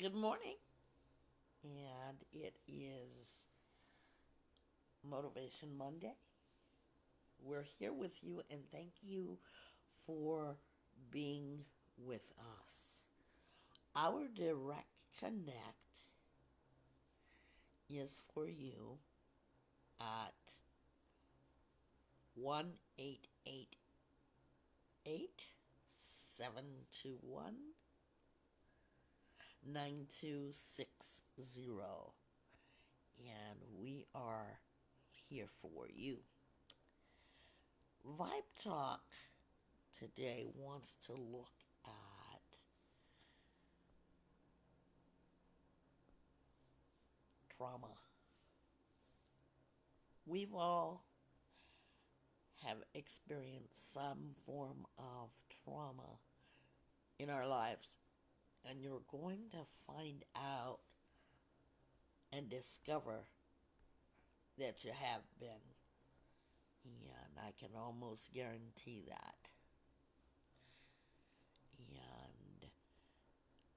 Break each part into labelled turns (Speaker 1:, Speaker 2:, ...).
Speaker 1: Good morning, and it is Motivation Monday. We're here with you, and thank you for being with us. Our direct connect is for you at 1-888-721-9260, and we are here for you. Vibe Talk today wants to look at trauma. We've all have experienced some form of trauma in our lives, and you're going to find out and discover that you have been. And I can almost guarantee that. And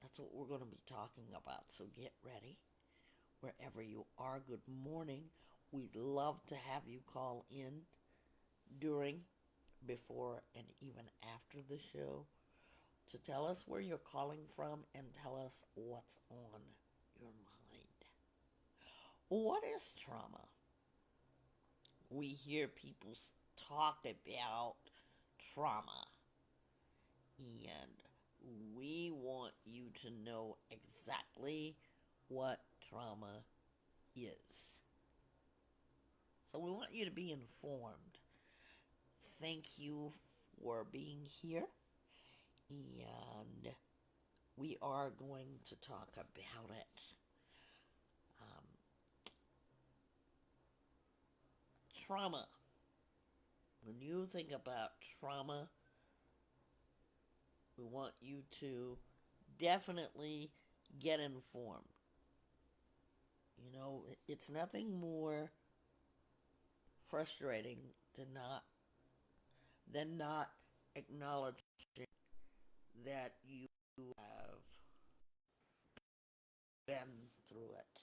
Speaker 1: that's what we're going to be talking about. So get ready. Wherever you are, good morning. We'd love to have you call in during, before, and even after the show to tell us where you're calling from and tell us what's on your mind. What is trauma? We hear people talk about trauma, and we want you to know exactly what trauma is. So we want you to be informed. Thank you for being here, and we are going to talk about it. Trauma. When you think about trauma, we want you to definitely get informed. You know, it's nothing more frustrating than not acknowledging that you have been through it.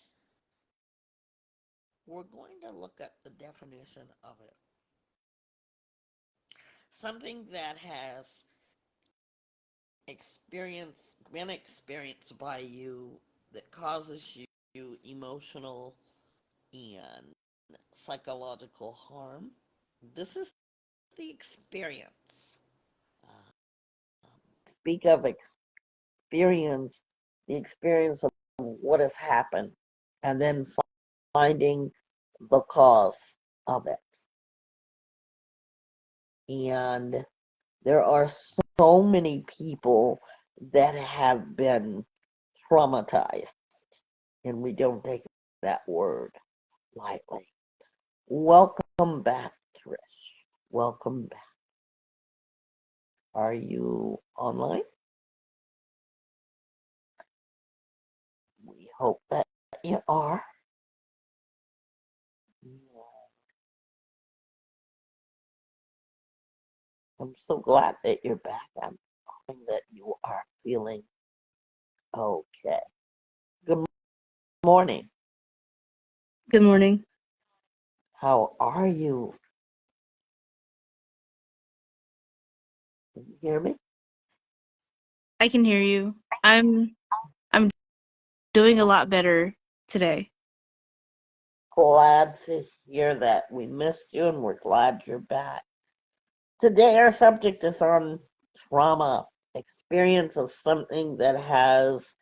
Speaker 1: We're going to look at the definition of it. Something that has been experienced by you that causes you emotional and psychological harm. This is the experience. Speak of experience, the experience of what has happened, and then finding the cause of it. And there are so many people that have been traumatized, and we don't take that word lightly. Welcome back, Trish. Welcome back. Are you online? We hope that you are. I'm so glad that you're back. I'm hoping that you are feeling okay. Good morning.
Speaker 2: Good morning.
Speaker 1: How are you? Can you hear me?
Speaker 2: I can hear you. I'm doing a lot better today.
Speaker 1: Glad to hear that. We missed you and we're glad you're back. Today our subject is on trauma, experience of something that has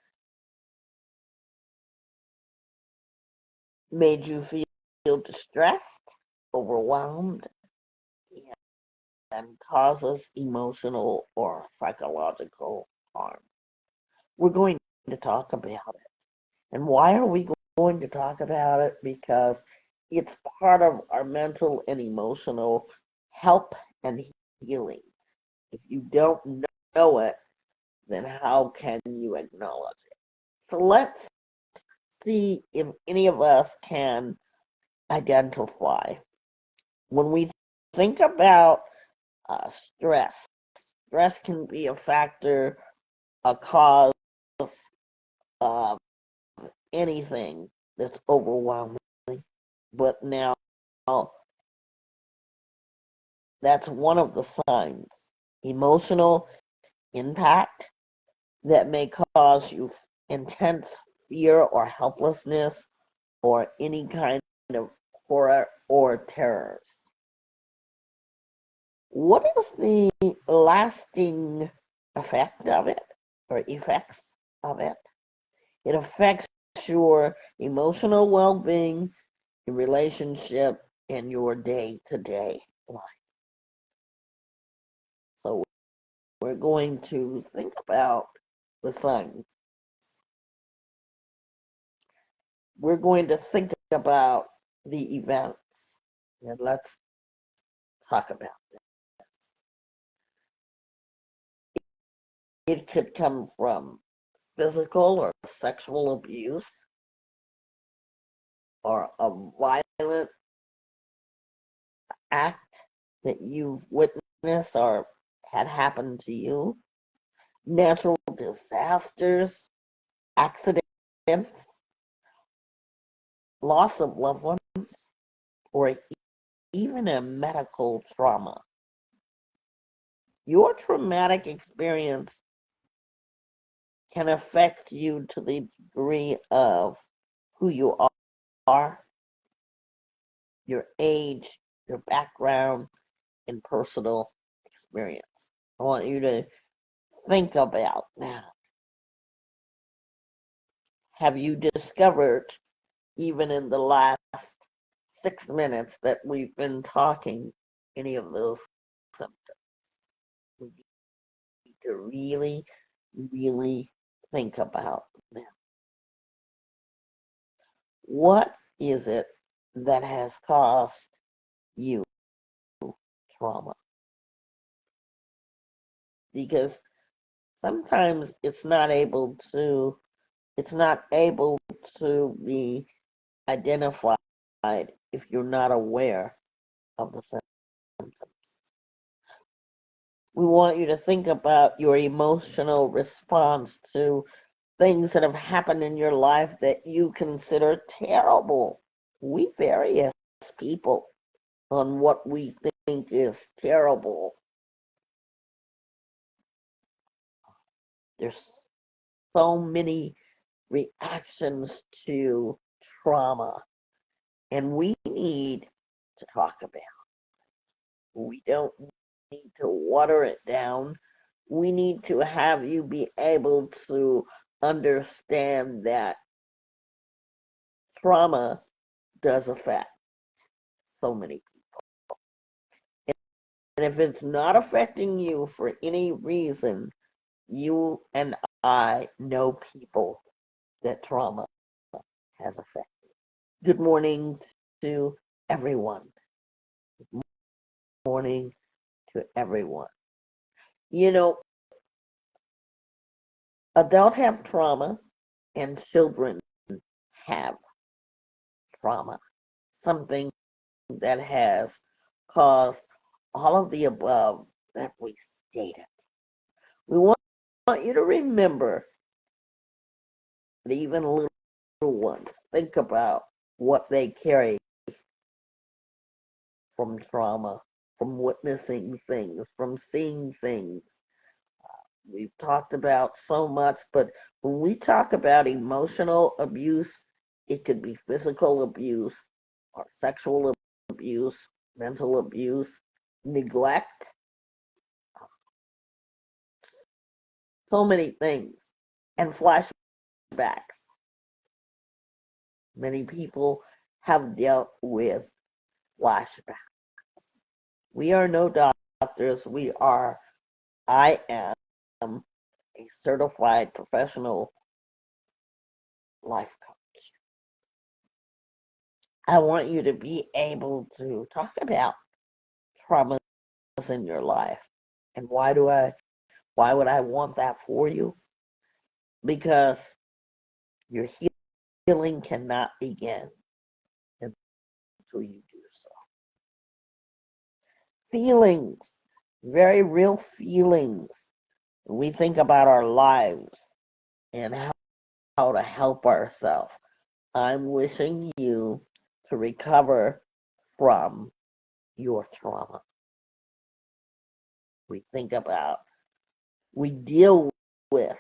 Speaker 1: made you feel distressed, overwhelmed, and causes emotional or psychological harm. We're going to talk about it. And why are we going to talk about it? Because it's part of our mental and emotional health and healing. If you don't know it, then how can you acknowledge it? So let's see if any of us can identify. When we think about stress, stress can be a factor, a cause of anything that's overwhelming. But now that's one of the signs. Emotional impact that may cause you intense fear or helplessness or any kind of horror or terrors. What is the lasting effect of it or effects of it? It affects your emotional well being, your relationship, and your day to day life. So we're going to think about the signs. We're going to think about the events. And let's talk about it. It could come from physical or sexual abuse or a violent act that you've witnessed or had happen to you, natural disasters, accidents, loss of loved ones, or even a medical trauma. Your traumatic experience can affect you to the degree of who you are, your age, your background, and personal experience. I want you to think about that. Have you discovered, even in the last 6 minutes that we've been talking, any of those symptoms? We need to really, really think about them. What is it that has caused you trauma? Because sometimes it's not able to be identified if you're not aware of the symptoms. We want you to think about your emotional response to things that have happened in your life that you consider terrible. We vary as people on what we think is terrible. There's so many reactions to trauma, and we need to talk about it. We don't need to water it down. We need to have you be able to understand that trauma does affect so many people. And if it's not affecting you for any reason, you and I know people that trauma has affected. Good morning to everyone. Good morning to everyone. You know, adults have trauma and children have trauma. Something that has caused all of the above that we stated. We want you to remember that even little ones think about what they carry from trauma, from witnessing things, from seeing things. We've talked about so much, but when we talk about emotional abuse, it could be physical abuse or sexual abuse, mental abuse, neglect, so many things, and flashbacks. Many people have dealt with flashbacks. We are no doctors. I am a certified professional life coach. I want you to be able to talk about traumas in your life. And why would I want that for you? Because your healing cannot begin until you do so. Feelings, very real feelings. We think about our lives and how to help ourselves. I'm wishing you to recover from your trauma. We deal with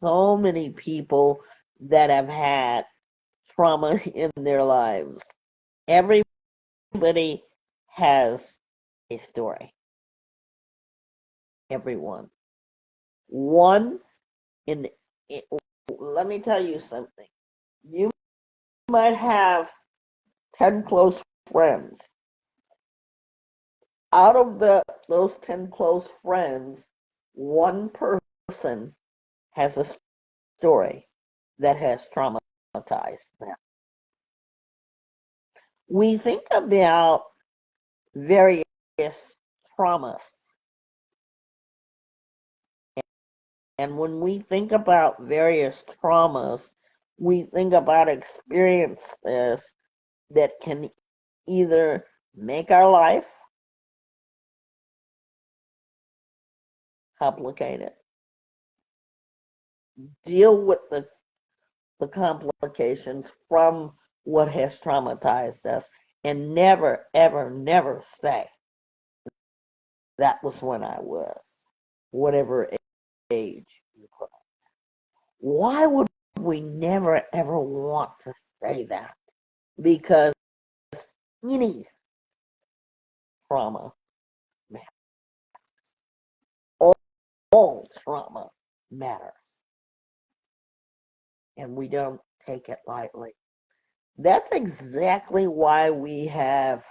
Speaker 1: so many people that have had trauma in their lives. Everybody has a story. Everyone. One in it, let me tell you something. You might have 10 close friends. Out of those 10 close friends, one person has a story that has traumatized them. We think about various traumas. And when we think about various traumas, we think about experiences that can either make our life complicated, deal with the complications from what has traumatized us, and never, ever, never say, that was when I was, whatever age you put. Why would we never, ever want to say that? Because any trauma matters. All trauma matters. And we don't take it lightly. That's exactly why we have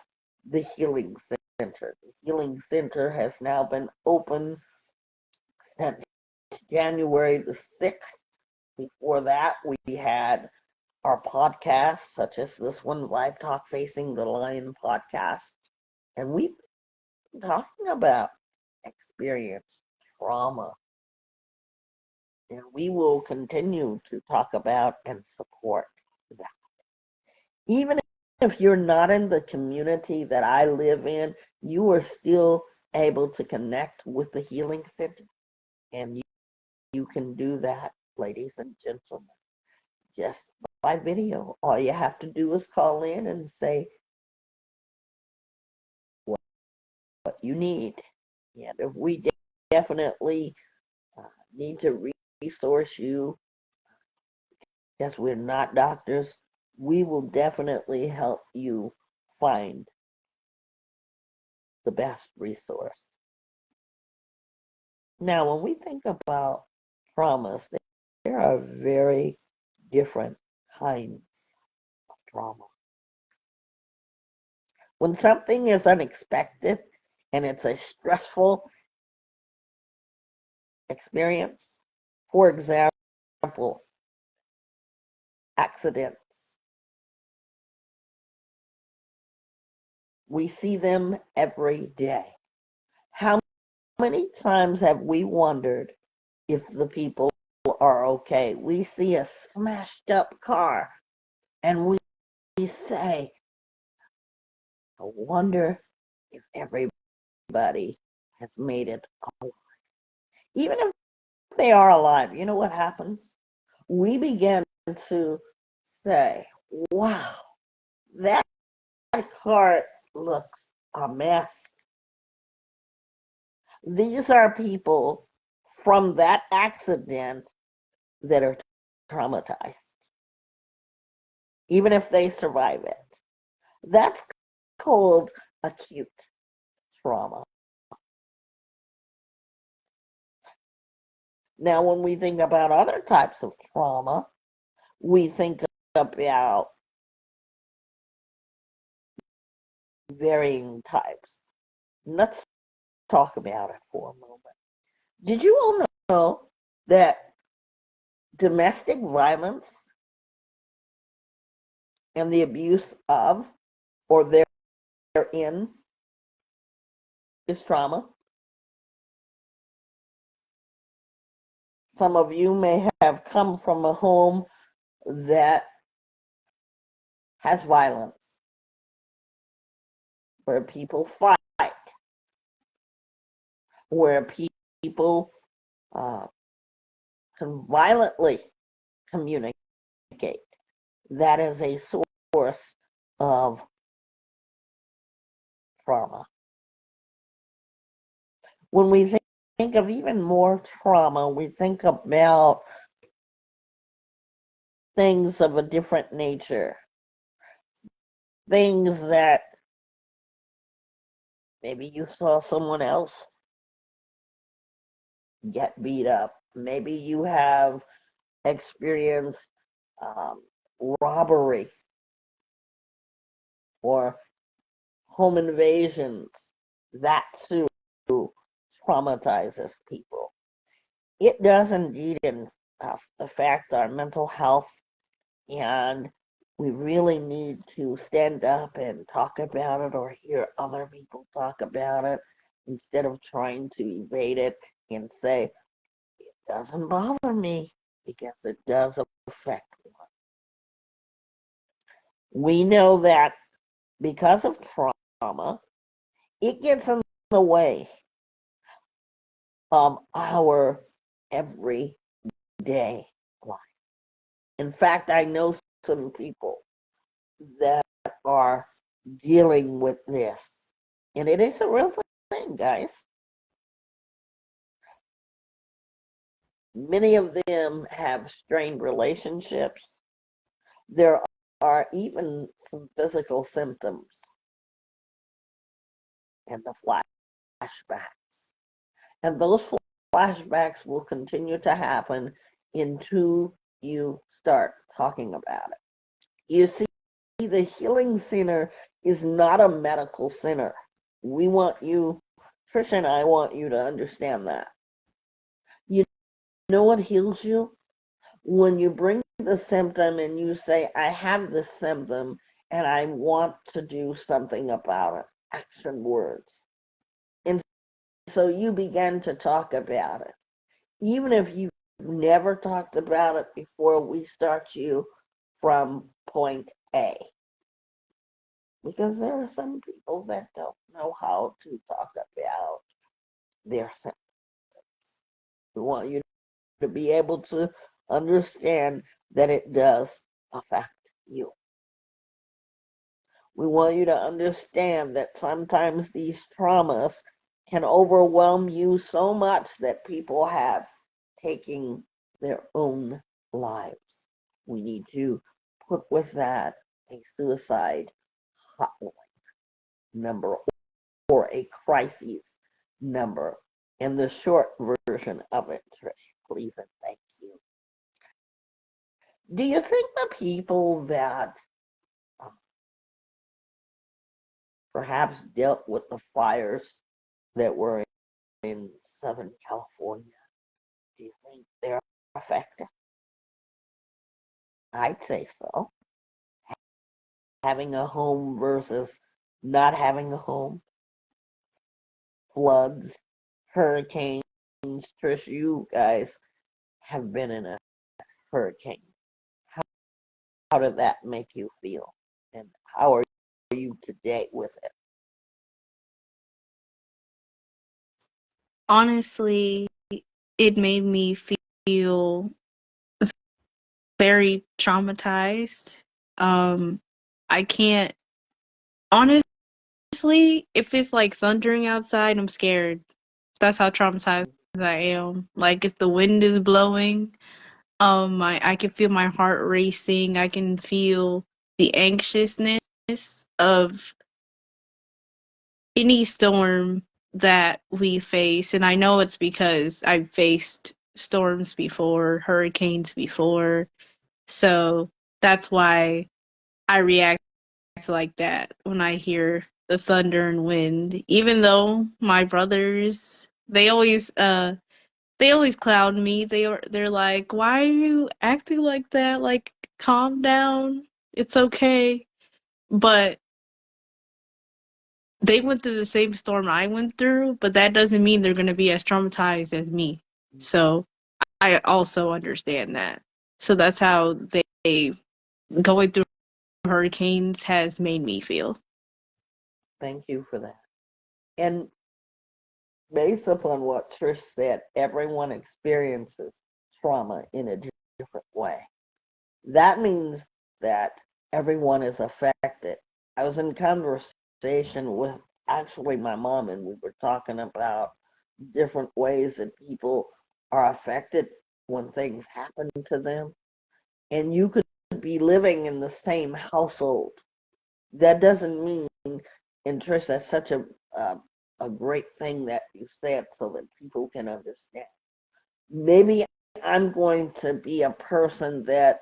Speaker 1: the Healing Center. The Healing Center has now been open since January the 6th. Before that, we had our podcasts, such as this one, Vibetalk Facing the Lion podcast. And we've been talking about experience, trauma. And we will continue to talk about and support that. Even if you're not in the community that I live in, you are still able to connect with the Healing Center. And you can do that, ladies and gentlemen, just by video. All you have to do is call in and say what you need. And if we definitely need to resource you, because we're not doctors, we will definitely help you find the best resource. Now, when we think about traumas, there are very different kinds of trauma. When something is unexpected and it's a stressful experience, for example, accidents, we see them every day. How many times have we wondered if the people are okay? We see a smashed up car and we say, I wonder if everybody has made it alive. Even if they are alive, you know what happens? We begin to say, wow, that car looks a mess. These are people from that accident that are traumatized, even if they survive it. That's called acute trauma. Now, when we think about other types of trauma, we think about varying types. Let's talk about it for a moment. Did you all know that domestic violence and the abuse of or therein is trauma? Some of you may have come from a home that has violence, where people fight, where people can violently communicate. That is a source of trauma. When we think of even more trauma, we think about things of a different nature, things that maybe you saw someone else get beat up. Maybe you have experienced robbery or home invasions. That too traumatizes people. It does indeed affect our mental health, and we really need to stand up and talk about it or hear other people talk about it instead of trying to evade it and say, it doesn't bother me, because it does affect me. We know that because of trauma, it gets in the way of our everyday life. In fact, I know some people that are dealing with this, and it is a real thing, guys. Many of them have strained relationships. There are even some physical symptoms and the flashbacks. And those flashbacks will continue to happen until you start talking about it. You see, the healing center is not a medical center. We want you, Trisha and I want you to understand that. You know what heals you? When you bring the symptom and you say, I have this symptom and I want to do something about it. Action words. And so you begin to talk about it. Even if you've never talked about it before, we start you from point A. Because there are some people that don't know how to talk about their symptoms. We want you to be able to understand that it does affect you. We want you to understand that sometimes these traumas can overwhelm you so much that people have taken their own lives. We need to put with that a suicide hotline number or a crisis number. And the short version of it, Trish, please and thank you. Do you think the people that perhaps dealt with the fires that were in Southern California, do you think they're affected? I'd say so. Having a home versus not having a home, floods, hurricanes. Trish, you guys have been in a hurricane. How did that make you feel? And how are you today with it?
Speaker 2: Honestly, it made me feel very traumatized. I can't honestly, if it's like thundering outside, I'm scared. That's how traumatized I am. Like if the wind is blowing, I can feel my heart racing. I can feel the anxiousness of any storm that we face. And I know it's because I've faced storms before, hurricanes before. So that's why I react like that when I hear the thunder and wind. Even though my brothers, they always clown me. They're like, "Why are you acting like that? Like, calm down. It's okay." But they went through the same storm I went through, but that doesn't mean they're going to be as traumatized as me. So I also understand that. So that's how they going through hurricanes has made me feel.
Speaker 1: Thank you for that. And based upon what Trish said, everyone experiences trauma in a different way. that means that everyone is affected. I was in conversation with actually my mom, and we were talking about different ways that people are affected when things happen to them. And you could be living in the same household. That doesn't mean, and Trish, that's such a great thing that you said so that people can understand. Maybe I'm going to be a person that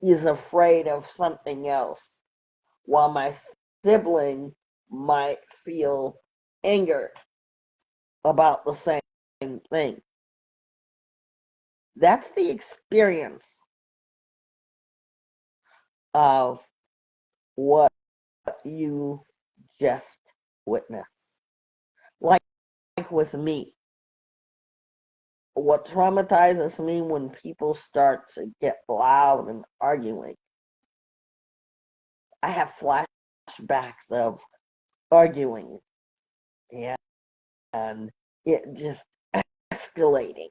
Speaker 1: is afraid of something else, while my sibling might feel angered about the same thing. That's the experience of what you just witnessed. Like with me, what traumatizes me when people start to get loud and arguing, I have flashbacks of arguing and it just escalating.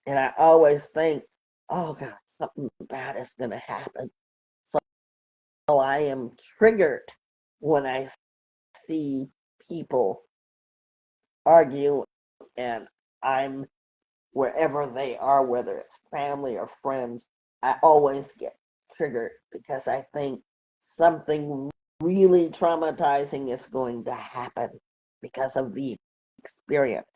Speaker 1: And I always think, oh God, something bad is going to happen. So I am triggered when I see people argue and I'm wherever they are, whether it's family or friends, I always get triggered because I think something really traumatizing is going to happen because of the experience.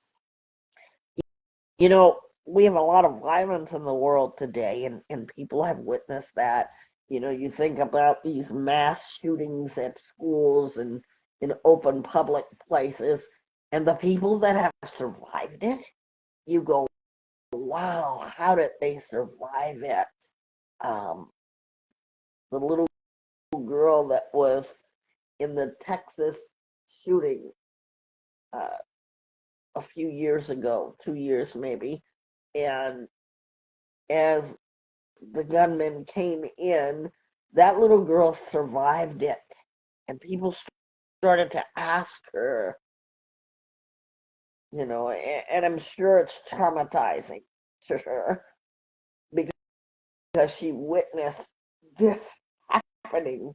Speaker 1: You know, we have a lot of violence in the world today, and people have witnessed that. You know, you think about these mass shootings at schools and in open public places, and the people that have survived it, you go, wow, how did they survive it? Um, the little girl that was in the Texas shooting uh, a few years ago, 2 years maybe, and as the gunmen came in, that little girl survived it. And people started to ask her, you know, and I'm sure it's traumatizing to her because she witnessed this happening.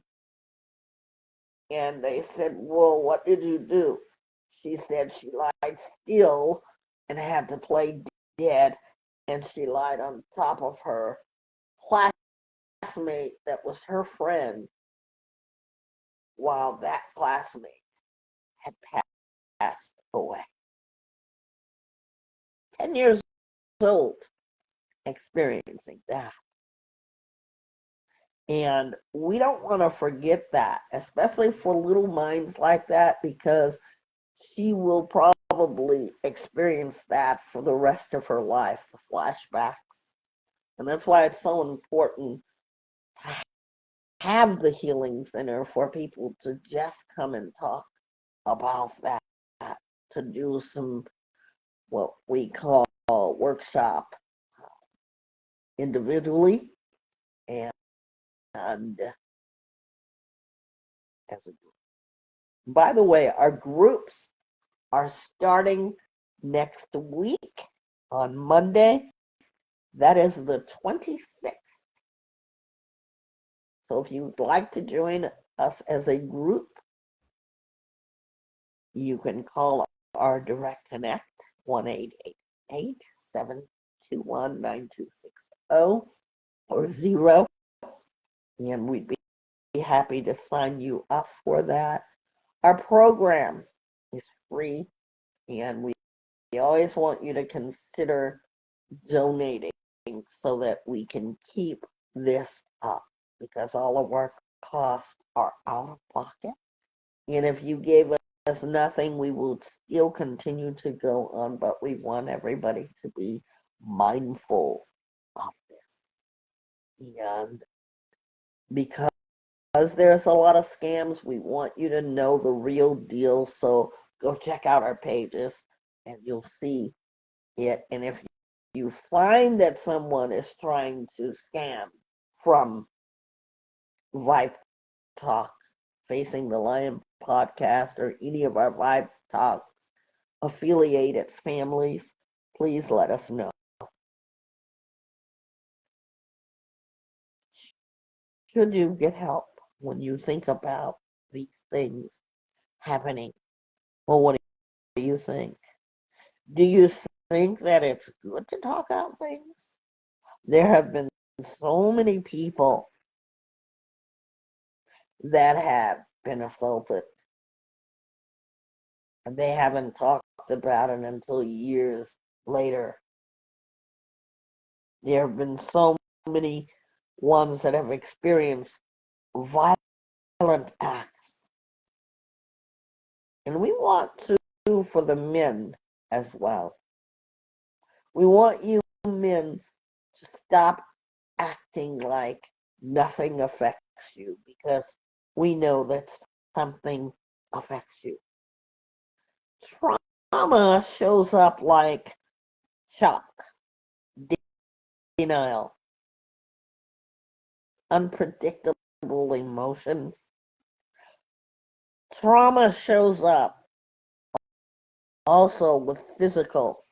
Speaker 1: And they said, well, what did you do? She said she lied still and had to play dead. And she lied on top of her classmate that was her friend while that classmate had passed away. 10 years old, experiencing that. And we don't want to forget that, especially for little minds like that, because she will probably experience that for the rest of her life, the flashbacks. And that's why it's so important to have the healing center for people to just come and talk about that, to do some what we call workshop individually and as a group. By the way, our groups are starting next week on Monday. That is the 26th. So if you'd like to join us as a group, you can call our direct connect 1-888-721-9260 or 0, and we'd be happy to sign you up for that. Our program is free, and we always want you to consider donating so that we can keep this up because all of our costs are out of pocket. And if you gave us nothing, we will still continue to go on, but we want everybody to be mindful of this. And because there's a lot of scams, we want you to know the real deal. So go check out our pages and you'll see it. And if you find that someone is trying to scam from Vibetalk Facing the Lion podcast or any of our Vibetalk affiliated families, please let us know. Should you get help when you think about these things happening? Well, what do you think? Do you think that it's good to talk out things? There have been so many people that have been assaulted, and they haven't talked about it until years later. There have been so many ones that have experienced violent acts. And we want to for the men as well. We want you men to stop acting like nothing affects you, because we know that something affects you. Trauma shows up like shock, denial, unpredictable emotions. Trauma shows up also with physical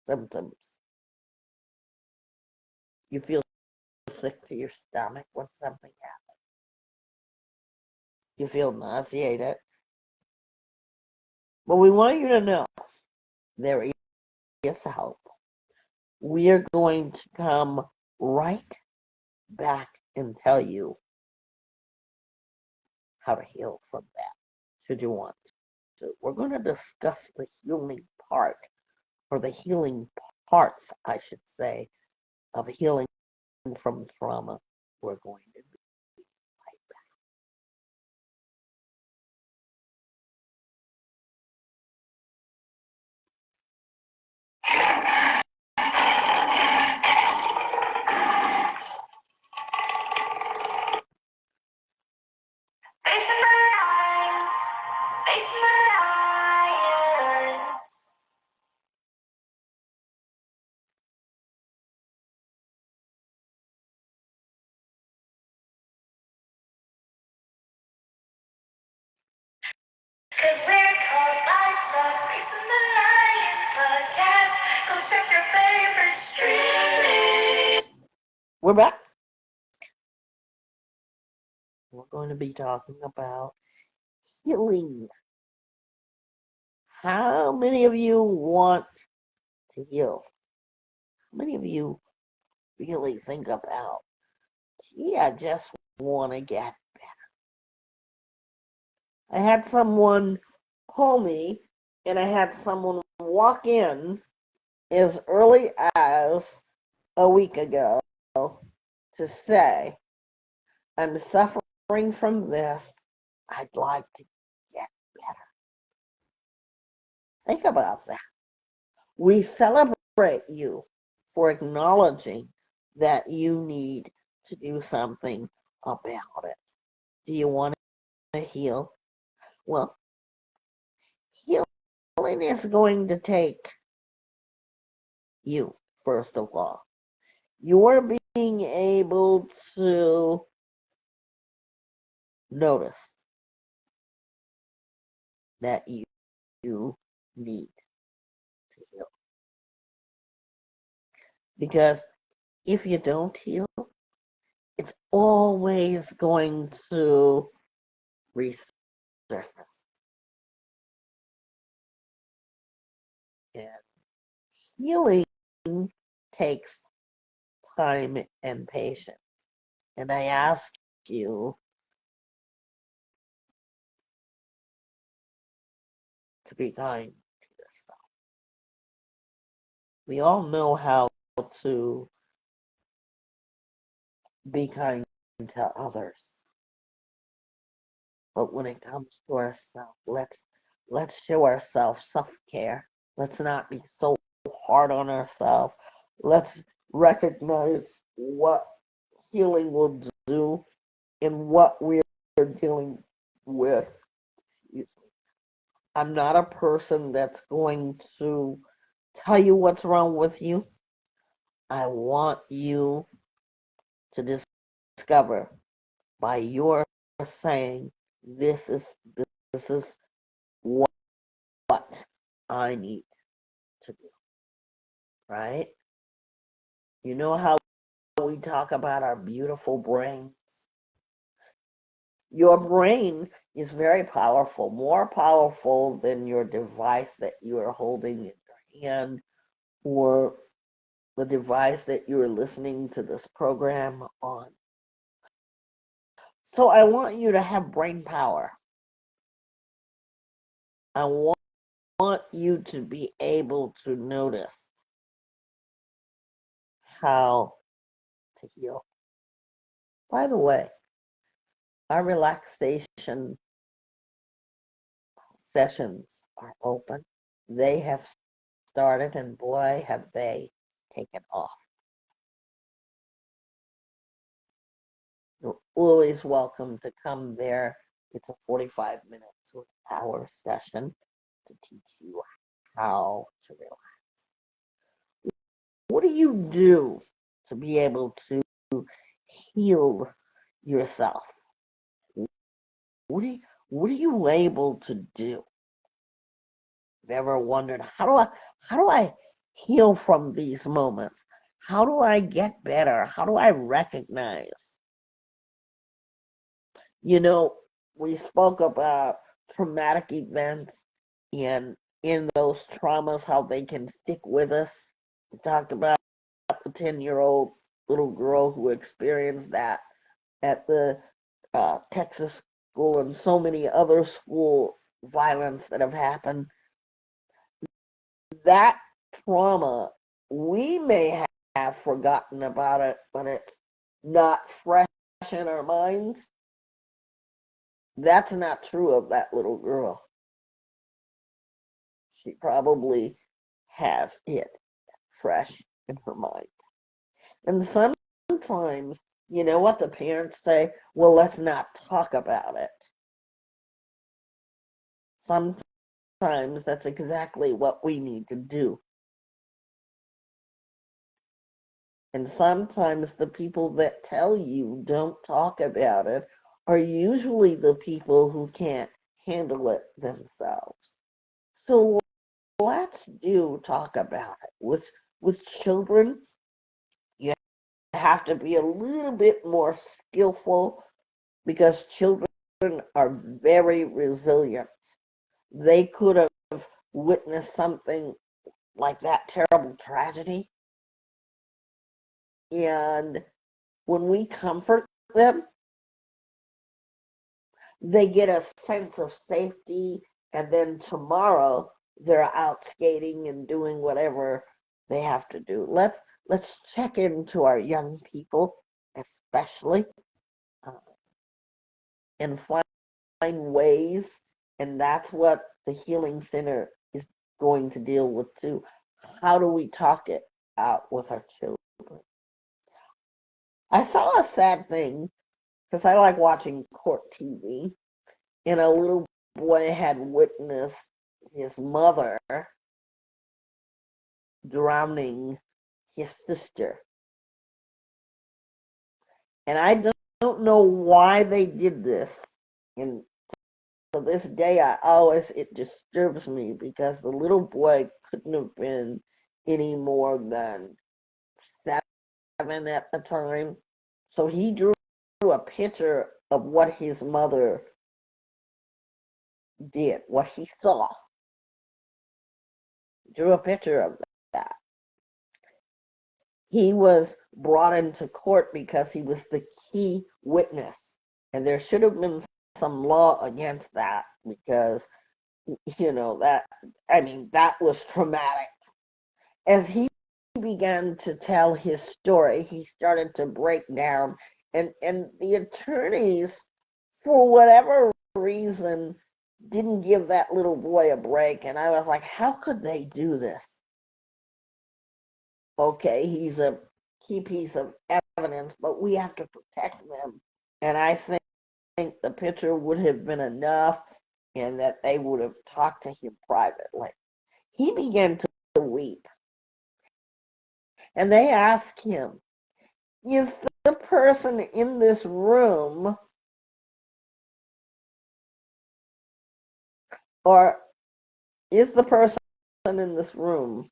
Speaker 1: symptoms. You feel sick to your stomach when something happens. You feel nauseated. But we want you to know there is help. We are going to come right back and tell you how to heal from that, should you want to. We're going to discuss the healing part, or the healing parts, I should say, of healing from trauma. We're going to be right
Speaker 2: Facing the lions, facing the lions. Cause we're called Vibetalk Facing the Lion podcast. Go check your favorite streaming.
Speaker 1: We're back. We're going to be talking about healing. How many of you want to heal? How many of you really think about, gee, I just want to get better? I had someone call me, and I had someone walk in as early as a week ago to say, I'm suffering from this. I'd like to get better. Think about that. We celebrate you for acknowledging that you need to do something about it. Do you want to heal? Well, healing is going to take you, first of all. You're being able to notice that you need to heal. Because if you don't heal, it's always going to resurface. And healing takes time and patience. And I ask you to be kind to yourself. We all know how to be kind to others. But when it comes to ourselves, let's show ourselves self-care. Let's not be so hard on ourselves. Let's recognize what healing will do and what we're dealing with. I'm not a person that's going to tell you what's wrong with you. I want you to discover by your saying, this is what I need to do. Right? You know how we talk about our beautiful brains. Your brain is very powerful, more powerful than your device that you are holding in your hand or the device that you are listening to this program on. So I want you to have brain power. I want you to be able to notice how to heal. By the way, our relaxation sessions are open. They have started, and boy, have they taken off. You're always welcome to come there. It's a 45 minute to an hour session to teach you how to relax. What do you do to be able to heal yourself? What are you able to do? You've ever wondered how do I heal from these moments? How do I get better? How do I recognize? You know, we spoke about traumatic events and in those traumas how they can stick with us. We talked about the 10-year-old little girl who experienced that at the Texas school and so many other school violence that have happened. That trauma, we may have forgotten about it, but it's not fresh in our minds. That's not true of that little girl. She probably has it fresh in her mind. And sometimes, you know what the parents say? Well, let's not talk about it. Sometimes that's exactly what we need to do. And sometimes the people that tell you don't talk about it are usually the people who can't handle it themselves. So let's talk about it. With children, you have to be a little bit more skillful because children are very resilient. They could have witnessed something like that terrible tragedy. And when we comfort them, they get a sense of safety. And then tomorrow they're out skating and doing whatever they have to do. Let's check into our young people, especially, uh, and find ways. And that's what the Healing Center is going to deal with too. How do we talk it out with our children? I saw a sad thing because I like watching court TV, and a little boy had witnessed his mother drowning his sister. And I don't know why they did this. And to this day, it disturbs me because the little boy couldn't have been any more than 7 at the time. So he drew a picture of what his mother did, what he saw. Drew a picture of that. He was brought into court because he was the key witness. And there should have been some law against that because, that was traumatic. As he began to tell his story, he started to break down, and the attorneys, for whatever reason, didn't give that little boy a break. And I was like, how could they do this? Okay, he's a key piece of evidence, but we have to protect them. And I think the picture would have been enough and that they would have talked to him privately. He began to weep. And they asked him, is the person in this room or is the person in this room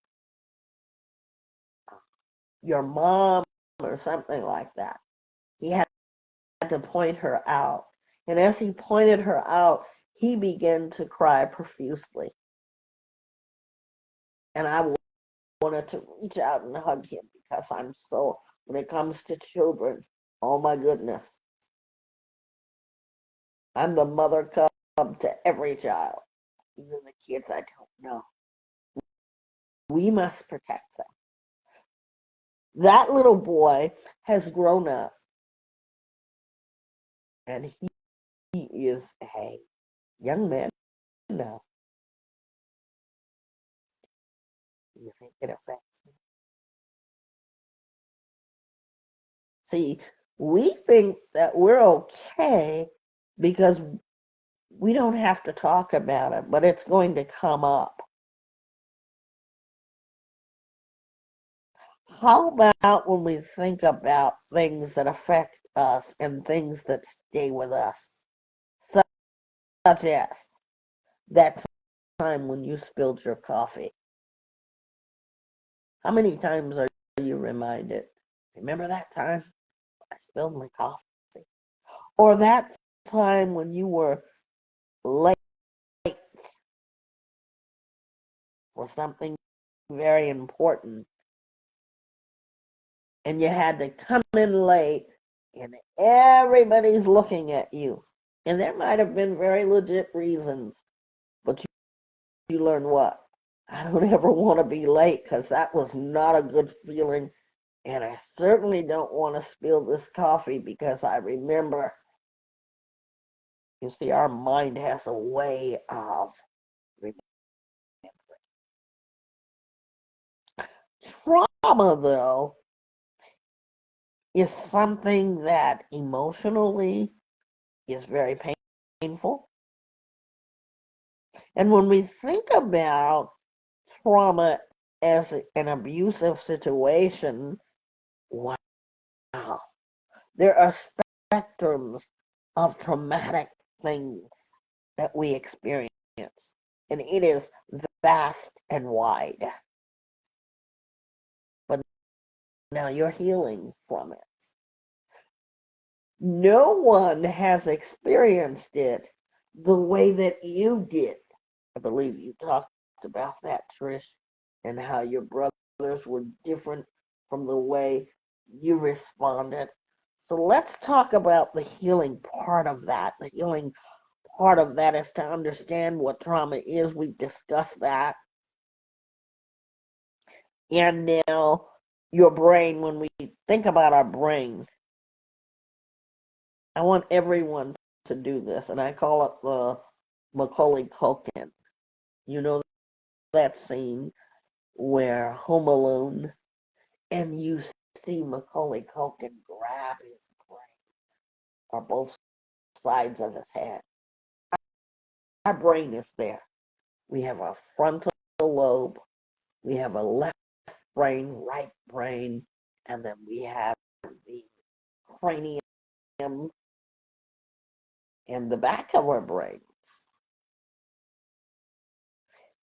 Speaker 1: your mom or something like that. He had to point her out. And as he pointed her out, he began to cry profusely. And I wanted to reach out and hug him because I'm so, when it comes to children, oh my goodness, I'm the mother cub to every child, even the kids I don't know. We must protect them. That little boy has grown up, and he is a young man now. You think it affects me? See, we think that we're okay because we don't have to talk about it, but it's going to come up. How about when we think about things that affect us and things that stay with us, such as that time when you spilled your coffee? How many times are you reminded? Remember that time I spilled my coffee? Or that time when you were late for something very important and you had to come in late and everybody's looking at you. And there might have been very legit reasons, but you learn what? I don't ever want to be late because that was not a good feeling. And I certainly don't want to spill this coffee because I remember. You see, our mind has a way of remembering. Trauma, though, is something that emotionally is very painful. And when we think about trauma as an abusive situation, wow, there are spectrums of traumatic things that we experience, and it is vast and wide. But now you're healing from it. No one has experienced it the way that you did. I believe you talked about that, Trish, and how your brothers were different from the way you responded. So let's talk about the healing part of that. The healing part of that is to understand what trauma is. We've discussed that. And now your brain, when we think about our brain, I want everyone to do this, and I call it the Macaulay Culkin. You know that scene where Home Alone, and you see Macaulay Culkin grab his brain or both sides of his head. Our brain is there. We have a frontal lobe, we have a left brain, right brain, and then we have the cranium and the back of our brains.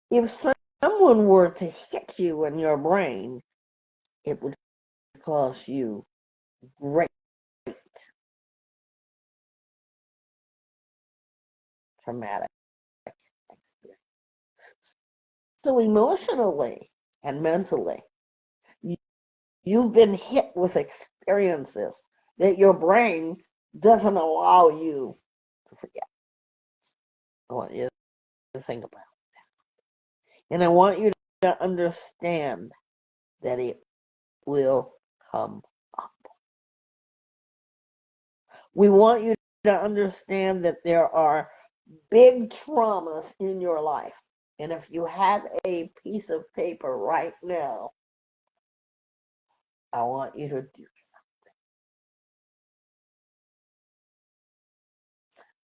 Speaker 1: If someone were to hit you in your brain, it would cause you great traumatic experience. So emotionally and mentally, you've been hit with experiences that your brain doesn't allow you to forget. I want you to think about it. And I want you to understand that it will come up. We want you to understand that there are big traumas in your life. And if you have a piece of paper right now, I want you to do something.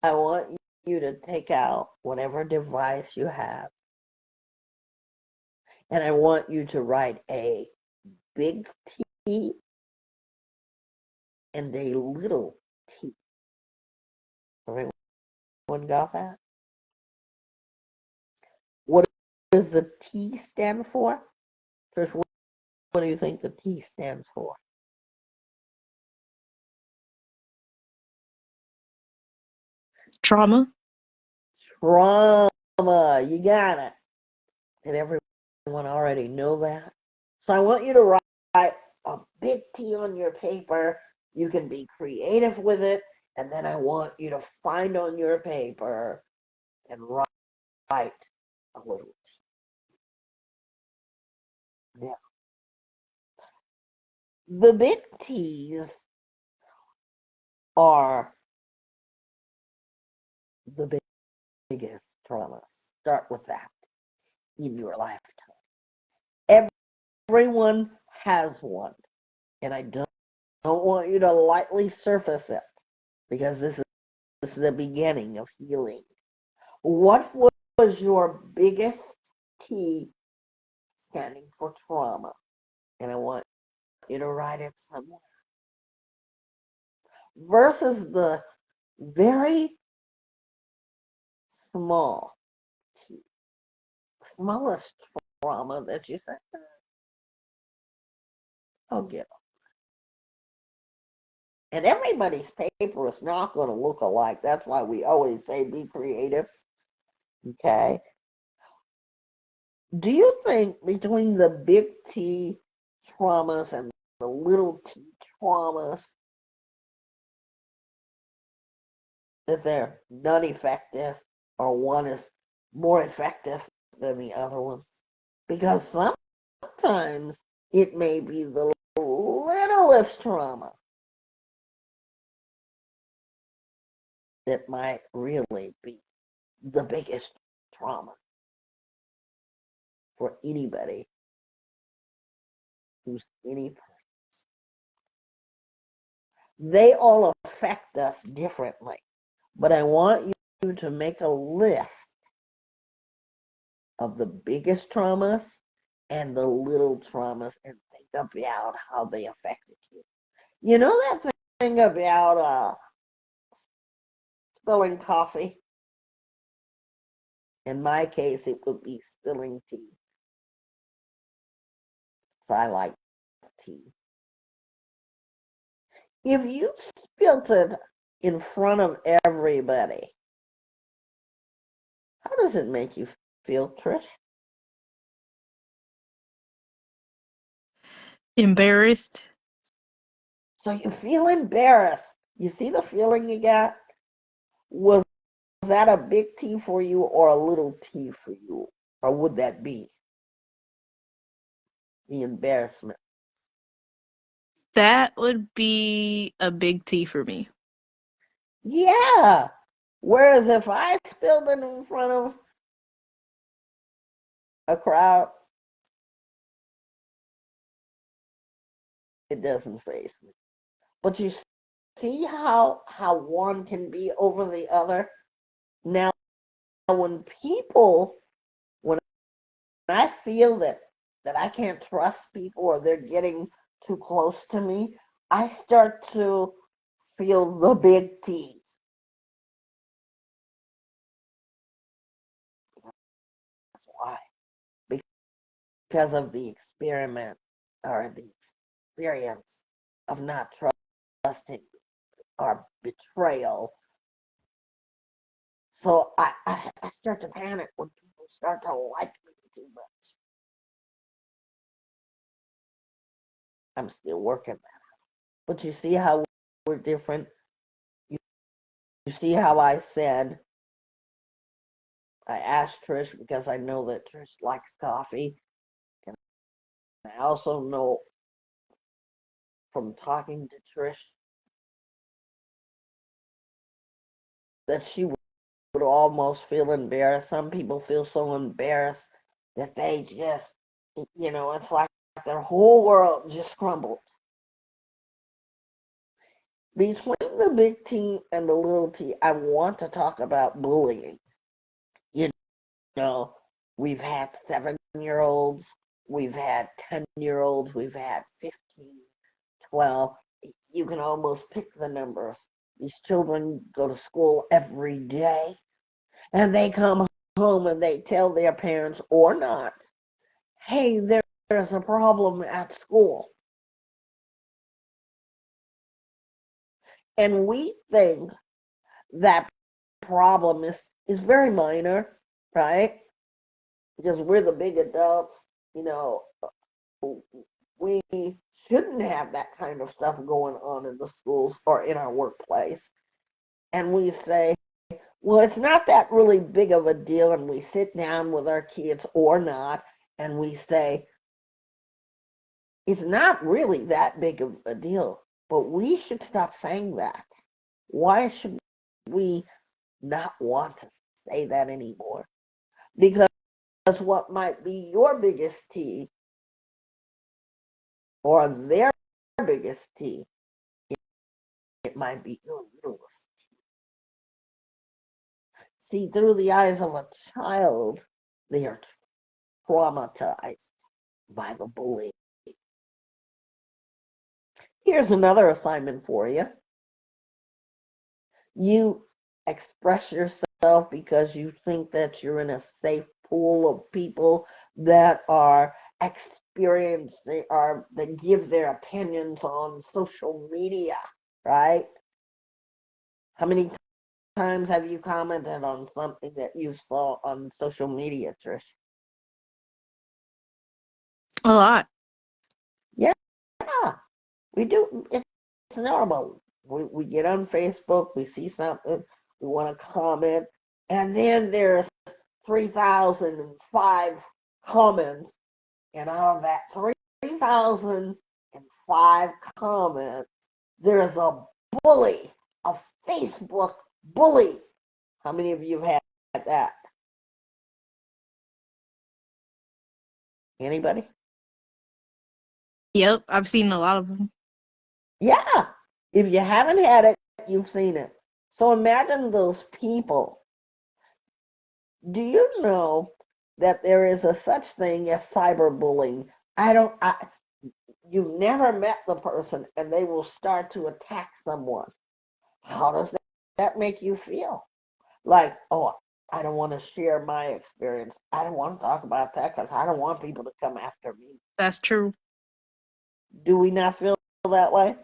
Speaker 1: I want you to take out whatever device you have, and I want you to write a big T and a little t. Everyone got that? What does the T stand for? First, what do you think the T stands for?
Speaker 2: Trauma.
Speaker 1: Trauma. You got it. Did everyone already know that? So I want you to write a big T on your paper. You can be creative with it. And then I want you to find on your paper and write a little T. Now, the big T's are the biggest traumas. Start with that in your lifetime. Everyone has one. And I don't want you to lightly surface it because this is the beginning of healing. What was your biggest T standing for trauma? And I want you to write it somewhere. Versus the very small T, smallest trauma that you said, I'll get. And everybody's paper is not going to look alike. That's why we always say be creative. Okay? Do you think between the big T traumas and the little t traumas that they're not effective or one is more effective than the other one? Because sometimes it may be the littlest trauma that might really be the biggest trauma for anybody who's any person. They all affect us differently, but I want you to make a list of the biggest traumas and the little traumas and think about how they affected you. You know that thing about spilling coffee? In my case, it would be spilling tea. So I like tea. If you spilt it in front of everybody, how does it make you feel, Trish?
Speaker 2: Embarrassed.
Speaker 1: So you feel embarrassed. You see the feeling you got? Was that a big T for you or a little T for you? Or would that be the embarrassment?
Speaker 2: That would be a big T for me.
Speaker 1: Yeah. Whereas if I spilled it in front of a crowd, it doesn't faze me. But you see how one can be over the other? Now, when when I feel that I can't trust people or they're getting too close to me, I start to feel the big T. That's why. Because of the experiment or the experience of not trusting or betrayal. So I start to panic when people start to like me too much. I'm still working that. But you see how we're different? You see how I said, I asked Trish because I know that Trish likes coffee. And I also know from talking to Trish that she would almost feel embarrassed. Some people feel so embarrassed that they just, it's like their whole world just crumbled. Between the big T and the little t, I want to talk about bullying. You know, we've had 7-year-olds, we've had 10-year-olds, we've had 15, 12. You can almost pick the numbers. These children go to school every day and they come home and they tell their parents or not, hey, there's a problem at school. And we think that problem is very minor, right? Because we're the big adults, you know, we shouldn't have that kind of stuff going on in the schools or in our workplace. And we say, well, it's not that really big of a deal. And we sit down with our kids or not, and we say, it's not really that big of a deal. But we should stop saying that. Why should we not want to say that anymore? Because what might be your biggest T or their biggest T, it might be your littlest. See, through the eyes of a child, they are traumatized by the bully. Here's another assignment for you. You express yourself because you think that you're in a safe pool of people that are experienced, that give their opinions on social media, right? How many times have you commented on something that you saw on social media, Trish?
Speaker 2: A lot.
Speaker 1: Yeah, we do. It's normal. We get on Facebook, we see something, we want to comment, and then there's 3,005 comments, and out of that 3,005 comments, there's a bully, a Facebook bully. How many of you have had that? Anybody?
Speaker 2: Yep, I've seen a lot of them.
Speaker 1: Yeah. If you haven't had it, you've seen it. So imagine those people. Do you know that there is a such thing as cyberbullying? You've never met the person and they will start to attack someone. How does that make you feel? Like, oh, I don't want to share my experience. I don't want to talk about that because I don't want people to come after me.
Speaker 2: That's true.
Speaker 1: Do we not feel that way?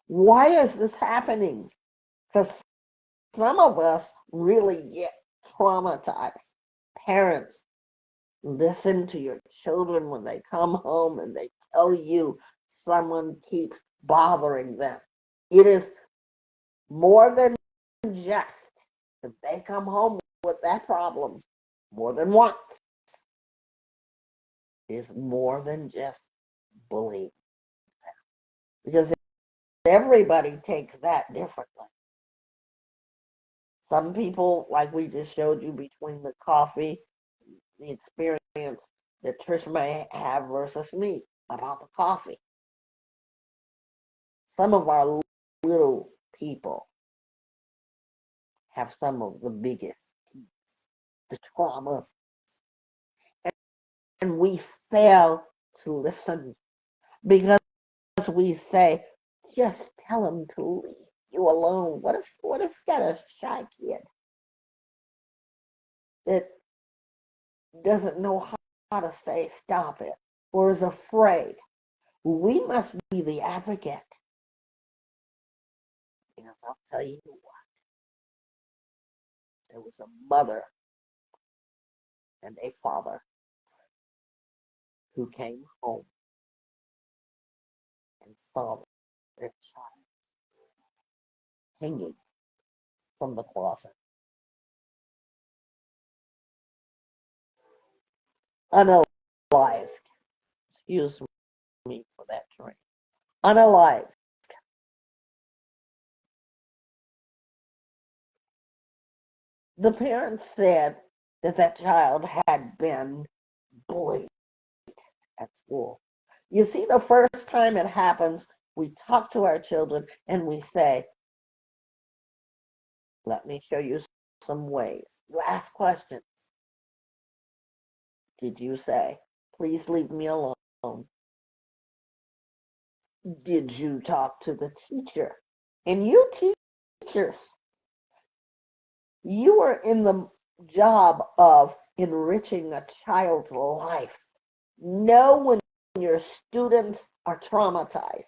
Speaker 1: Why is this happening? Because some of us really get traumatized. Parents, listen to your children when they come home and they tell you someone keeps bothering them. It is more than just if they come home with that problem more than once. It is more than just bullying. Because everybody takes that differently. Some people, like we just showed you between the coffee, the experience that Trish may have versus me about the coffee. Some of our little people have some of the biggest, the traumas, and we fail to listen because we say, just tell them to leave you alone. What if you got a shy kid that doesn't know how to say stop it or is afraid? We must be the advocate. Because I'll tell you what, there was a mother and a father who came home and saw their child hanging from the closet, unalived. Excuse me for that drink. Unalived. The parents said that that child had been bullied at school. You see, the first time it happens, we talk to our children and we say, let me show you some ways. You ask questions. Did you say, please leave me alone? Did you talk to the teacher? And you teachers, you are in the job of enriching a child's life. Know when your students are traumatized.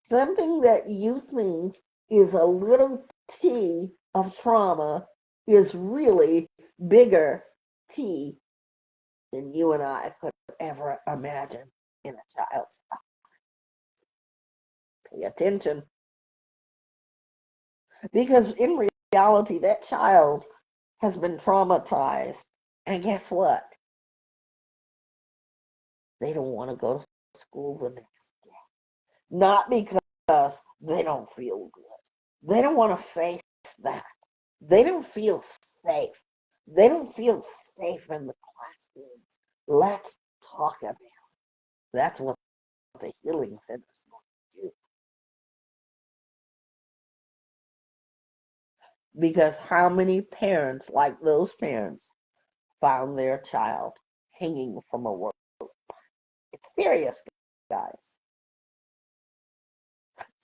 Speaker 1: Something that you think is a little T of trauma is really bigger T than you and I could ever imagine in a child's life. Pay attention. Because in reality, that child has been traumatized. And guess what? They don't want to go to school the next day. Not because they don't feel good. They don't want to face that. They don't feel safe. They don't feel safe in the classroom. Let's talk about it. That's what the Healing Center is going to do. Because how many parents, like those parents, found their child hanging from a rope? It's serious, guys.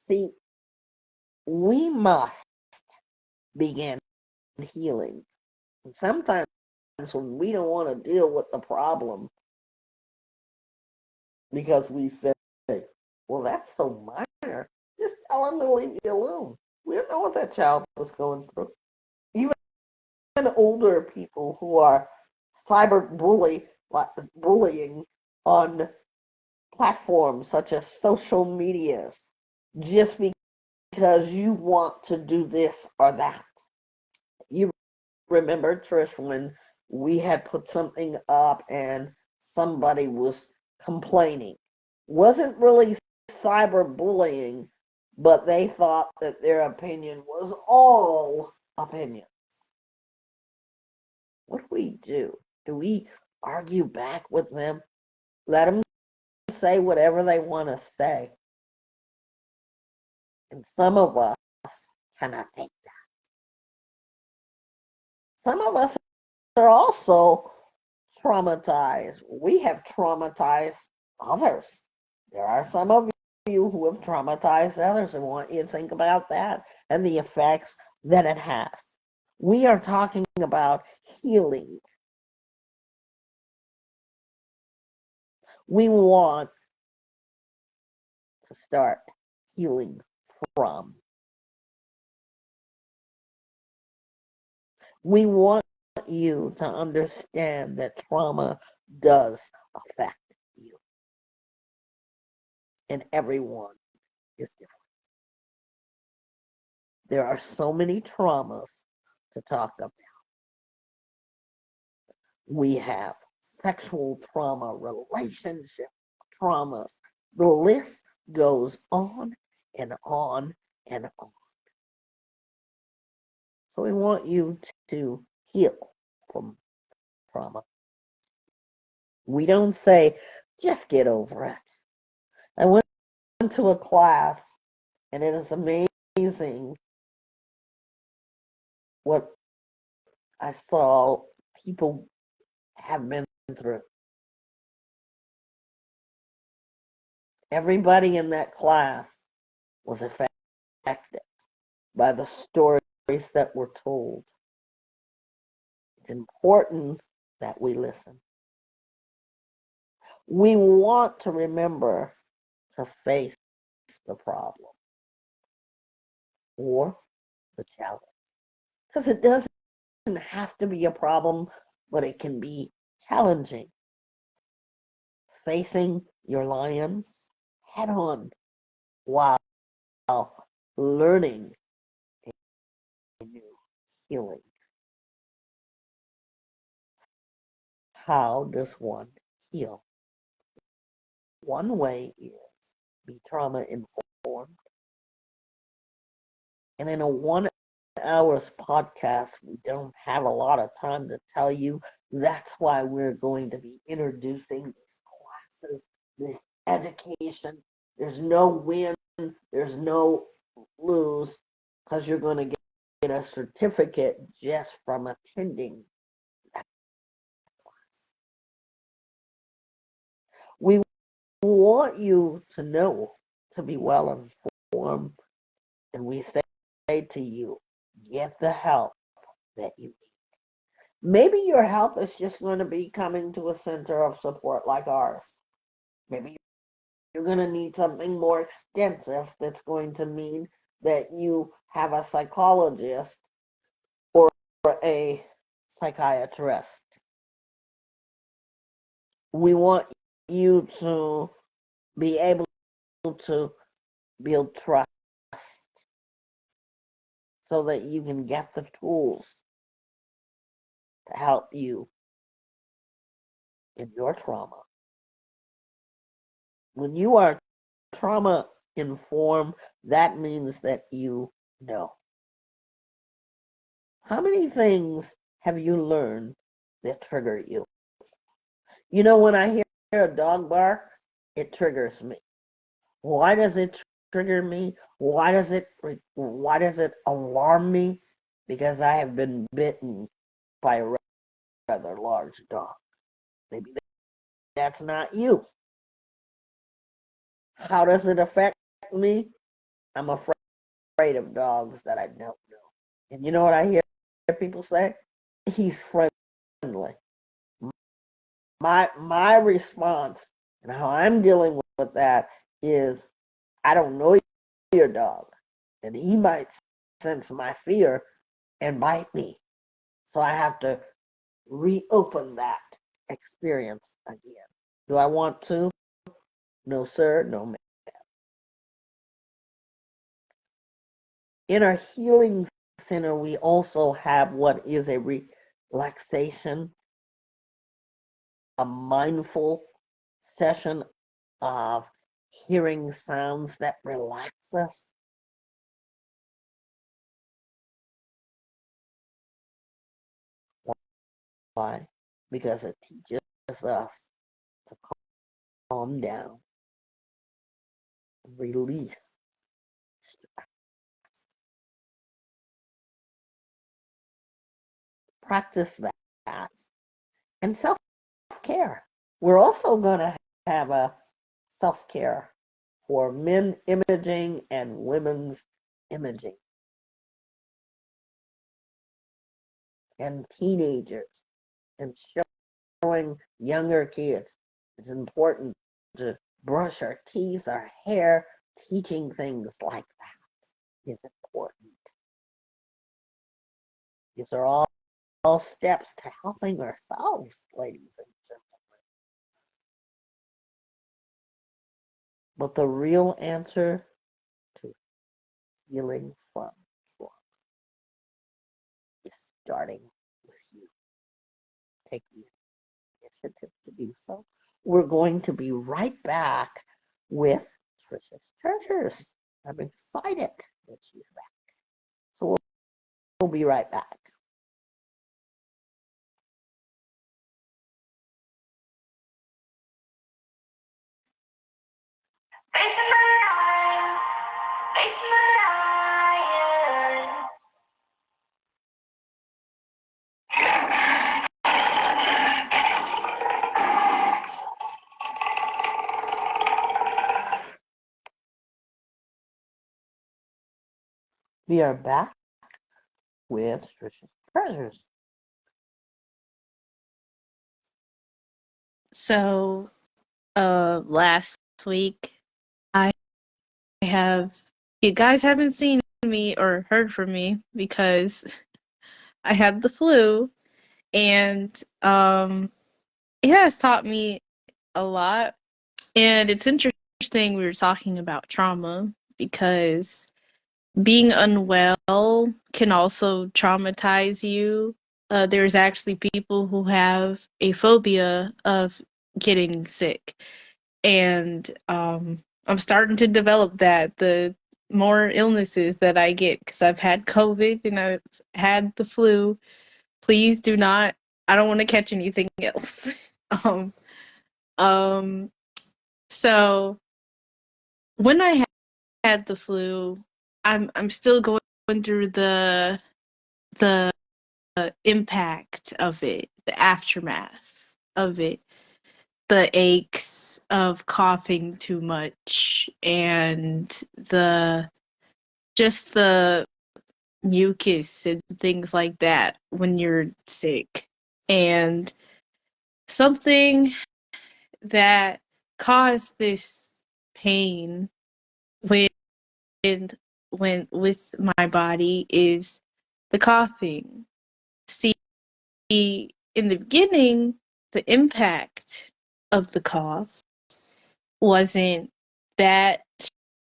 Speaker 1: See, we must begin healing. And sometimes when we don't want to deal with the problem because we say, well, that's so minor, just tell them to leave you alone. We don't know what that child was going through. Even older people who are bullying on platforms such as social medias just because you want to do this or that. You remember, Trish, when we had put something up and somebody was complaining? Wasn't really cyberbullying, but they thought that their opinion was all opinion. What do we do? Do we argue back with them? Let them say whatever they want to say. And some of us cannot take that. Some of us are also traumatized. We have traumatized others. There are some of you who have traumatized others. I want you to think about that and the effects that it has. We are talking about healing. We want to start healing from. We want you to understand that trauma does affect you. And everyone is different. There are so many traumas to talk about. We have sexual trauma, relationship traumas. The list goes on and on and on. So we want you to heal from trauma. We don't say, just get over it. I went to a class, and it is amazing what I saw people have been through. Everybody in that class was affected by the stories that were told. It's important that we listen. We want to remember to face the problem or the challenge. Because it doesn't have to be a problem, but it can be challenging. Facing your lions head on while learning a new healing. How does one heal? One way is be trauma informed. And in a 1 hour's podcast, we don't have a lot of time to tell you. That's why we're going to be introducing these classes, this education. There's no win, there's no lose, because you're going to get a certificate just from attending that class. We want you to know, to be well informed, and we say to you, get the help that you need. Maybe your help is just going to be coming to a center of support like ours. Maybe you're going to need something more extensive that's going to mean that you have a psychologist or a psychiatrist. We want you to be able to build trust so that you can get the tools to help you in your trauma. When you are trauma informed, that means that you know. How many things have you learned that trigger you? You know, when I hear a dog bark, it triggers me. Why does it trigger me? Why does it alarm me? Because I have been bitten by a rather large dog. Maybe that's not you. How does it affect me? I'm afraid of dogs that I don't know. And you know what I hear people say? He's friendly. My response and how I'm dealing with that is I don't know your dog, and he might sense my fear and bite me. So I have to reopen that experience again. Do I want to? No, sir. No, ma'am. In our healing center, we also have what is a relaxation, a mindful session of hearing sounds that relax us. Why? Because it teaches us to calm down, release. Practice that. And self care. We're also going to have a self care for men imaging and women's imaging and teenagers and showing younger kids. It's important to brush our teeth, our hair, teaching things like that is important. These are all steps to helping ourselves, ladies and gentlemen. But the real answer to healing from trauma is starting with you. Take the initiative to do so. We're going to be right back with Trisha's Treasures. I'm excited that she's back. So we'll be right back. Facing the lions, facing the lions. We are back with Trisha's Treasures.
Speaker 2: So, last week I have you guys haven't seen me or heard from me because I had the flu, and it has taught me a lot. And it's interesting we were talking about trauma because being unwell can also traumatize you. There's actually people who have a phobia of getting sick, and I'm starting to develop that. The more illnesses that I get, because I've had COVID and I've had the flu. Please do not. I don't want to catch anything else. um, um. So when I had the flu, I'm still going through the impact of it, the aftermath of it, the aches of coughing too much, and the just the mucus and things like that when you're sick. And something that caused this pain when with my body is the coughing. See, in the beginning, the impact of the cough wasn't that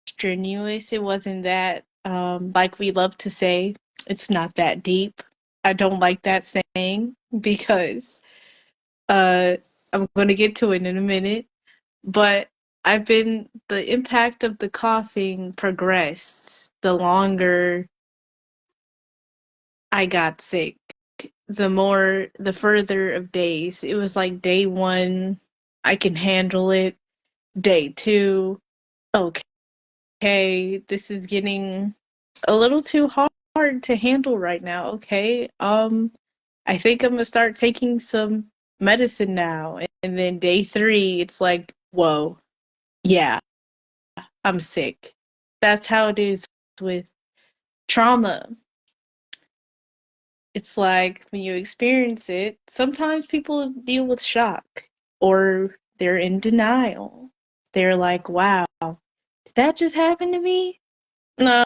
Speaker 2: strenuous. It wasn't that, like we love to say, it's not that deep. I don't like that saying because I'm going to get to it in a minute. But the impact of the coughing progressed the longer I got sick, the further of days. It was like day one, I can handle it. Day two, okay, this is getting a little too hard to handle right now. Okay, I think I'm gonna start taking some medicine now. And then day three, it's like, whoa, yeah, I'm sick. That's how it is with trauma. It's like when you experience it, sometimes people deal with shock or they're in denial. They're like, wow, did that just happen to me? No,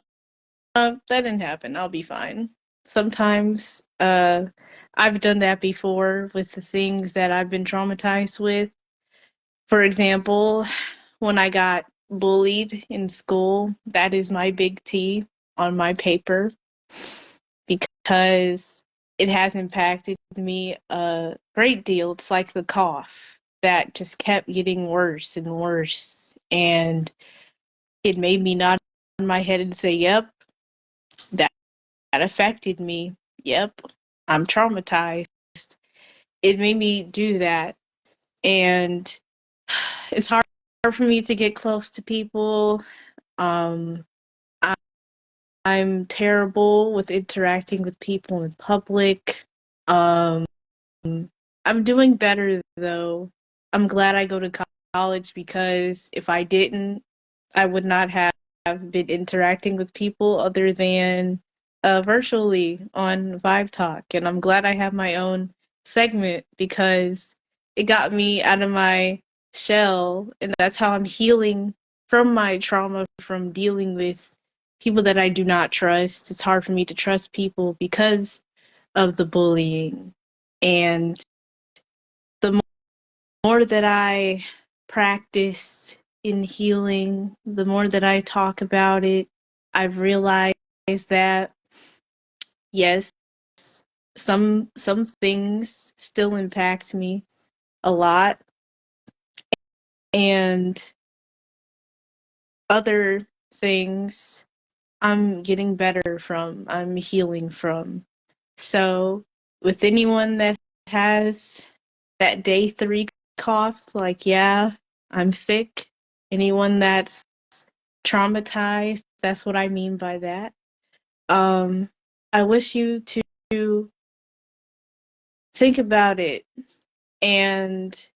Speaker 2: that didn't happen. I'll be fine. Sometimes I've done that before with the things that I've been traumatized with. For example, when I got bullied in school, that is my big T on my paper because it has impacted me a great deal. It's like the cough that just kept getting worse and worse. And it made me nod my head and say, yep, that, that affected me. Yep, I'm traumatized. It made me do that. And it's hard for me to get close to people. Um, I'm terrible with interacting with people in public. Um, I'm doing better though. I'm glad I go to college because if I didn't, I would not have been interacting with people other than virtually on Vibetalk. And I'm glad I have my own segment because it got me out of my shell. And that's how I'm healing from my trauma from dealing with people that I do not trust. It's hard for me to trust people because of the bullying. And the more that I practice in healing, the more that I talk about it, I've realized that yes, some things still impact me a lot, and other things I'm getting better from, I'm healing from. So, with anyone that has that day three cough, like, yeah, I'm sick. Anyone that's traumatized, that's what I mean by that. Um, I wish you to think about it. And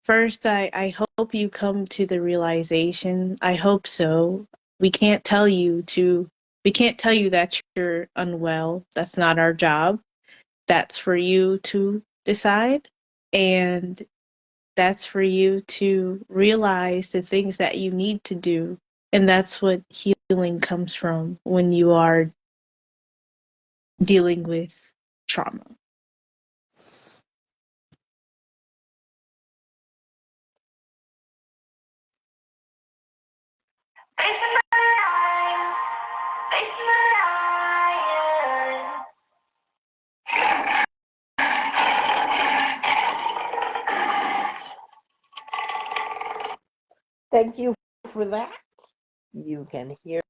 Speaker 2: first, I hope you come to the realization. I hope so. We can't tell you to, we can't tell you that you're unwell. That's not our job. That's for you to decide. And that's for you to realize the things that you need to do. And that's what healing comes from when you are dealing with trauma.
Speaker 1: Facing the lions, facing the lions. Thank you for that. You can hear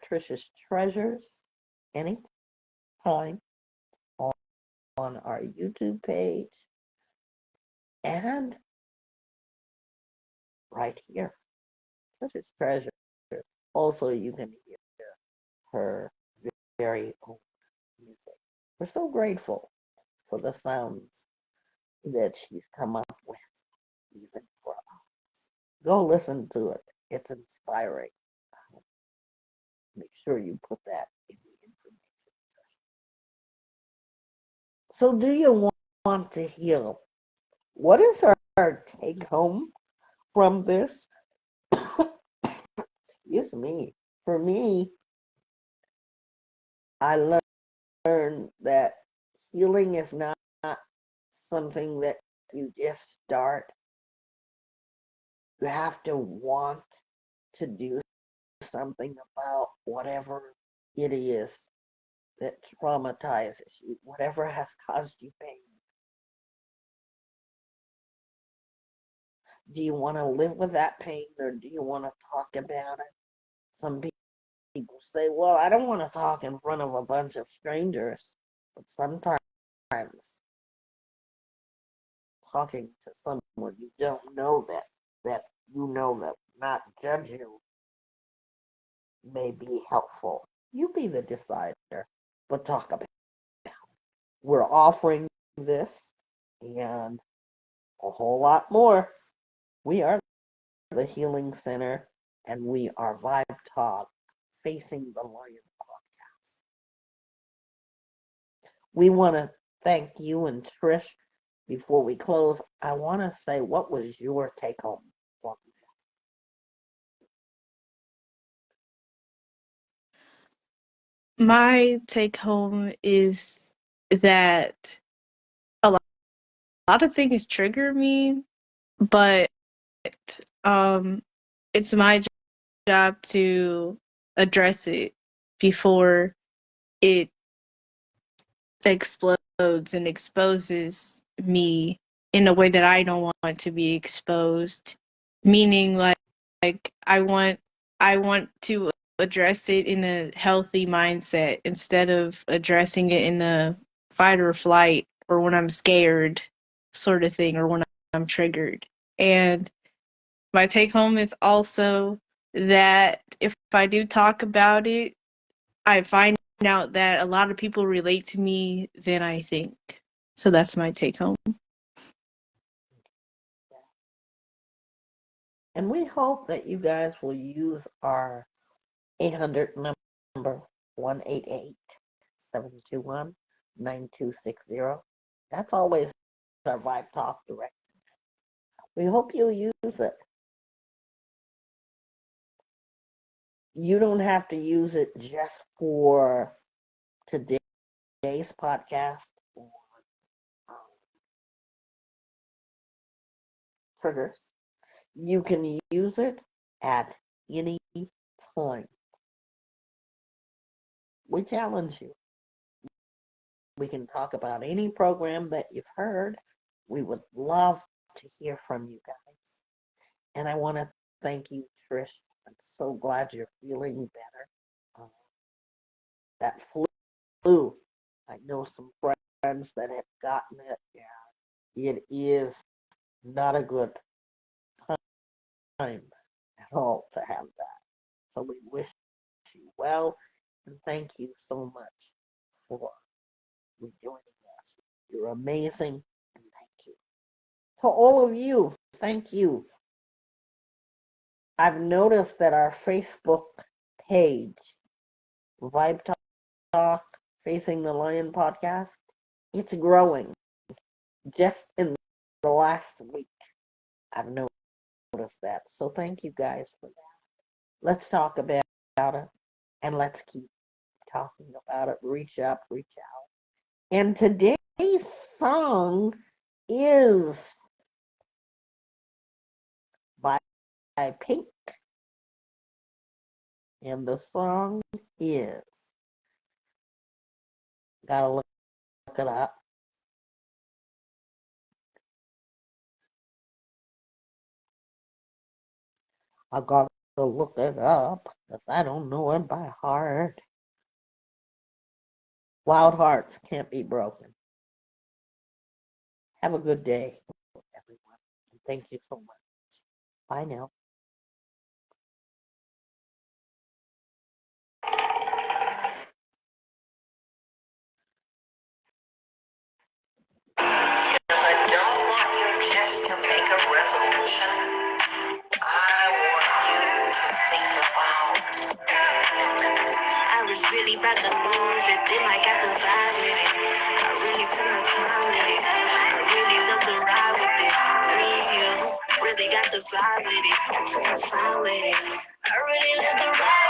Speaker 1: Trisha's Treasures anytime on our YouTube page and right here. Trisha's Treasures. Also, you can hear her very own music. We're so grateful for the sounds that she's come up with, even for us. Go listen to it. It's inspiring. Make sure you put that in the information. So, do you want to heal? What is our take home from this? Excuse me. For me, I learned that healing is not something that you just start. You have to want to do something about whatever it is that traumatizes you, whatever has caused you pain. Do you want to live with that pain or do you want to talk about it? Some people say, well, I don't want to talk in front of a bunch of strangers. But sometimes talking to someone you don't know that you know that not judge you may be helpful. You be the decider, but talk about it. We're offering this and a whole lot more. We are the Healing Center and we are Vibe Talk Facing the Lion. We want to thank you and Trish. Before we close, I want to say, what was your take home?
Speaker 2: My take home is that a lot of things trigger me, but um, it's my job to address it before it explodes and exposes me in a way that I don't want to be exposed. Meaning, like I want to address it in a healthy mindset instead of addressing it in a fight or flight or when I'm scared sort of thing or when I'm triggered. And my take home is also that if I do talk about it, I find out that a lot of people relate to me than I think. So that's my take home.
Speaker 1: And we hope that you guys will use our 800 number 1-888-721-9260. That's always our Vibe Talk direct. We hope you'll use it. You don't have to use it just for today's podcast or triggers. You can use it at any time. We challenge you. We can talk about any program that you've heard. We would love to hear from you guys. And I want to thank you, Trish. I'm so glad you're feeling better. Uh, that flu, I know some friends that have gotten it. Yeah, it is not a good time at all to have that. So we wish you well and thank you so much for rejoining us. You're amazing and thank you. To all of you, thank you. I've noticed that our Facebook page, Vibe Talk Facing the Lion podcast, it's growing. Just in the last week, I've noticed that. So thank you guys for that. Let's talk about it and let's keep talking about it. Reach up, reach out. And today's song is by Pink. And the song is, gotta look it up. I gotta look it up because I don't know it by heart. Wild hearts can't be broken. Have a good day, everyone. And thank you so much. Bye now. Because I don't want you just to make a resolution. I want you to think about. I was really about to lose it, then I got the vibe with it. I really took my time with it. I really love the ride with it. Real, really got the vibe with it. I took my time with it. I really love the ride.